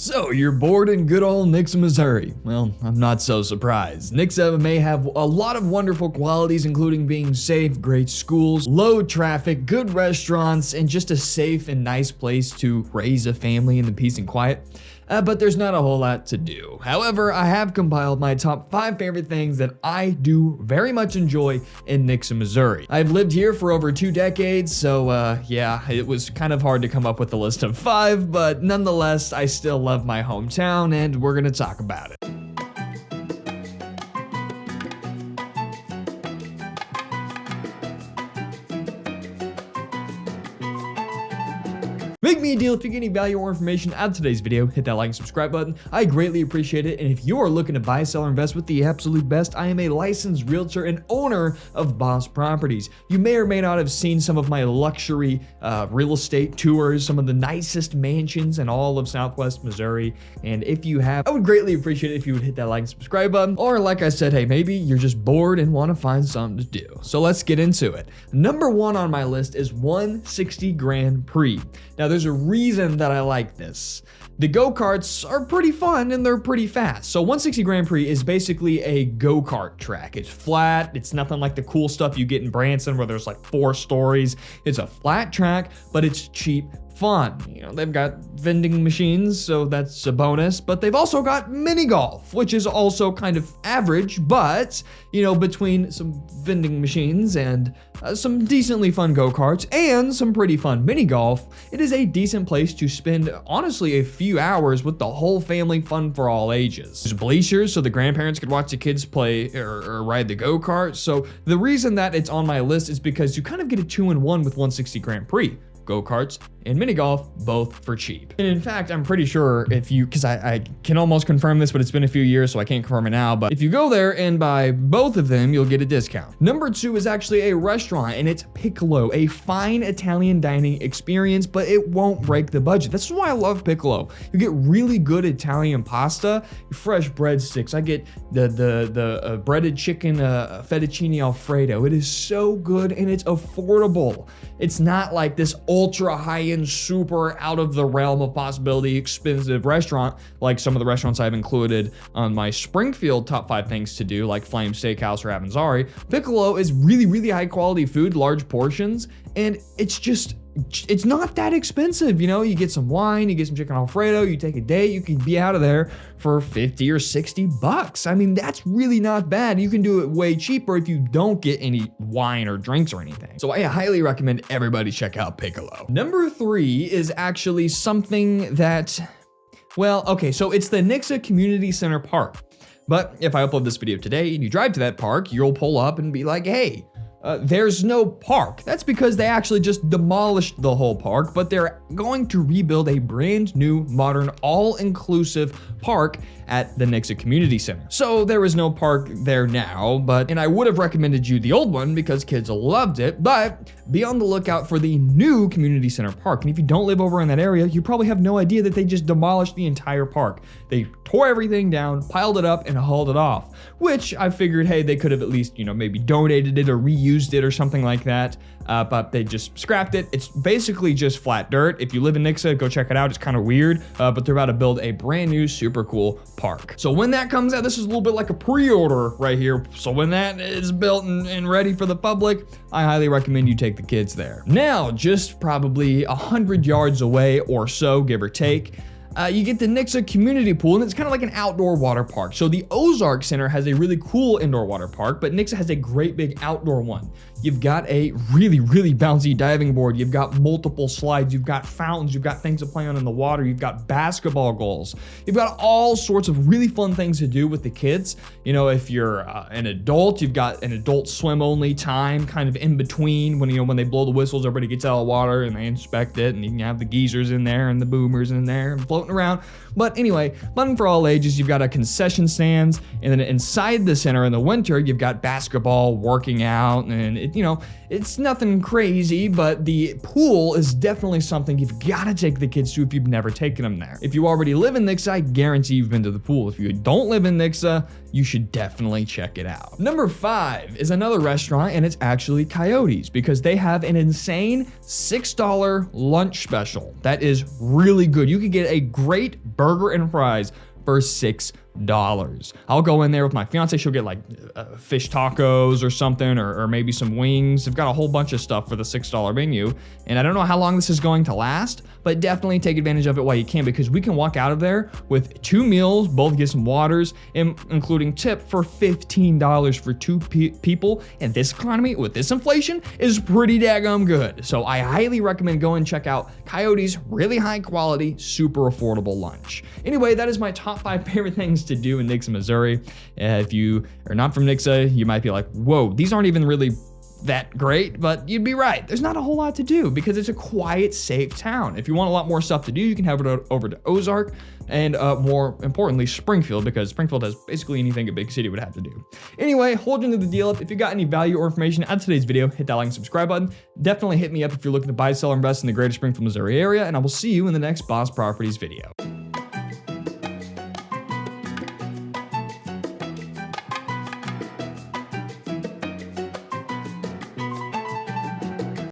So, you're bored in good old Nixa, Missouri? Well, I'm not so surprised. Nixa may have a lot of wonderful qualities, including being safe, great schools, low traffic, good restaurants, and just a safe and nice place to raise a family in the peace and quiet. But there's not a whole lot to do. However, I have compiled my top 5 favorite things that I do very much enjoy in Nixa, Missouri. I've lived here for over 2 decades, so yeah, it was kind of hard to come up with a list of 5, but nonetheless, I still love my hometown, and we're gonna talk about it. Make me a deal if you get any value or information out of today's video. Hit that like and subscribe button. I greatly appreciate it. And if you are looking to buy, sell, or invest with the absolute best, I am a licensed realtor and owner of Boss Properties. You may or may not have seen some of my luxury real estate tours, some of the nicest mansions in all of Southwest Missouri. And if you have, I would greatly appreciate it if you would hit that like and subscribe button. Or like I said, hey, maybe you're just bored and want to find something to do. So let's get into it. Number 1 on my list is 160 Grand Prix. Now, there's a reason that I like this. The go-karts are pretty fun and they're pretty fast. So 160 Grand Prix is basically a go-kart track. It's flat. It's nothing like the cool stuff you get in Branson where there's like 4 stories. It's a flat track, but it's cheap fun. You know, they've got vending machines, so that's a bonus, but they've also got mini golf, which is also kind of average, but, you know, between some vending machines and some decently fun go-karts and some pretty fun mini golf, it is a decent place to spend, honestly, a few hours with the whole family, fun for all ages. There's bleachers so the grandparents could watch the kids play or ride the go-kart. So the reason that it's on my list is because you kind of get a 2-in-1 with 160 Grand Prix. Go-karts and mini golf, both for cheap. And in fact, I'm pretty sure if you, because I can almost confirm this, but it's been a few years, so I can't confirm it now, but if you go there and buy both of them, you'll get a discount. Number 2 is actually a restaurant, and it's Piccolo, a fine Italian dining experience, but it won't break the budget. That's why I love Piccolo. You get really good Italian pasta, fresh breadsticks. I get the breaded chicken fettuccine Alfredo. It is so good, and it's affordable. It's not like this ultra high-end, super out of the realm of possibility expensive restaurant like some of the restaurants I've included on my Springfield top 5 things to do, like Flame Steakhouse or Avanzari. Piccolo is really, really high quality food, large portions, and it's not that expensive. You know, you get some wine, you get some chicken Alfredo, you take a date, you can be out of there for 50 or 60 bucks. I mean, that's really not bad. You can do it way cheaper if you don't get any wine or drinks or anything. So I highly recommend everybody check out Piccolo. Number 3 is actually something that, well, okay, so it's the Nixa Community Center Park. But if I upload this video today and you drive to that park, you'll pull up and be like, hey, there's no park. That's because they actually just demolished the whole park, but they're going to rebuild a brand new, modern, all-inclusive park at the Nixa Community Center. So there is no park there now, and I would have recommended you the old one because kids loved it, but be on the lookout for the new Community Center Park. And if you don't live over in that area, you probably have no idea that they just demolished the entire park. They tore everything down, piled it up, and hauled it off, which I figured, hey, they could have at least, you know, maybe donated it or reused it or something like that, but they just scrapped it. It's basically just flat dirt. If you live in Nixa, go check it out. It's kind of weird, but they're about to build a brand new, super cool park. So when that comes out, this is a little bit like a pre-order right here. So when that is built and ready for the public, I highly recommend you take the kids there. Now, just probably 100 yards away or so, give or take, you get the Nixa Community Pool, and it's kind of like an outdoor water park. So the Ozark Center has a really cool indoor water park, but Nixa has a great big outdoor one. You've got a really, really bouncy diving board. You've got multiple slides. You've got fountains. You've got things to play on in the water. You've got basketball goals. You've got all sorts of really fun things to do with the kids. You know, if you're an adult, you've got an adult swim only time kind of in between when, you know, when they blow the whistles, everybody gets out of the water and they inspect it, and you can have the geezers in there and the boomers in there and floating around. But anyway, fun for all ages. You've got a concession stands, and then inside the center in the winter, you've got basketball, working out, and It's nothing crazy, but the pool is definitely something you've got to take the kids to if you've never taken them there. If you already live in Nixa, I guarantee you've been to the pool. If you don't live in Nixa, you should definitely check it out. Number 5 is another restaurant, and it's actually Coyotes, because they have an insane $6 lunch special. That is really good. You could get a great burger and fries for $6. I'll go in there with my fiance. She'll get like fish tacos or something, or maybe some wings. They've got a whole bunch of stuff for the $6 menu. And I don't know how long this is going to last, but definitely take advantage of it while you can, because we can walk out of there with 2 meals, both get some waters, including tip for $15 for 2 people. And this economy with this inflation is pretty daggum good. So I highly recommend going and check out Coyotes' really high quality, super affordable lunch. Anyway, that is my top 5 favorite things to do in Nixa, Missouri. If you are not from Nixa, you might be like, whoa, these aren't even really that great, but you'd be right. There's not a whole lot to do because it's a quiet, safe town. If you want a lot more stuff to do, you can head over to Ozark and more importantly, Springfield, because Springfield has basically anything a big city would have to do. Anyway, hold into the deal up. If you got any value or information out of today's video, hit that like and subscribe button. Definitely hit me up if you're looking to buy, sell, or invest in the greater Springfield, Missouri area, and I will see you in the next Boss Properties video.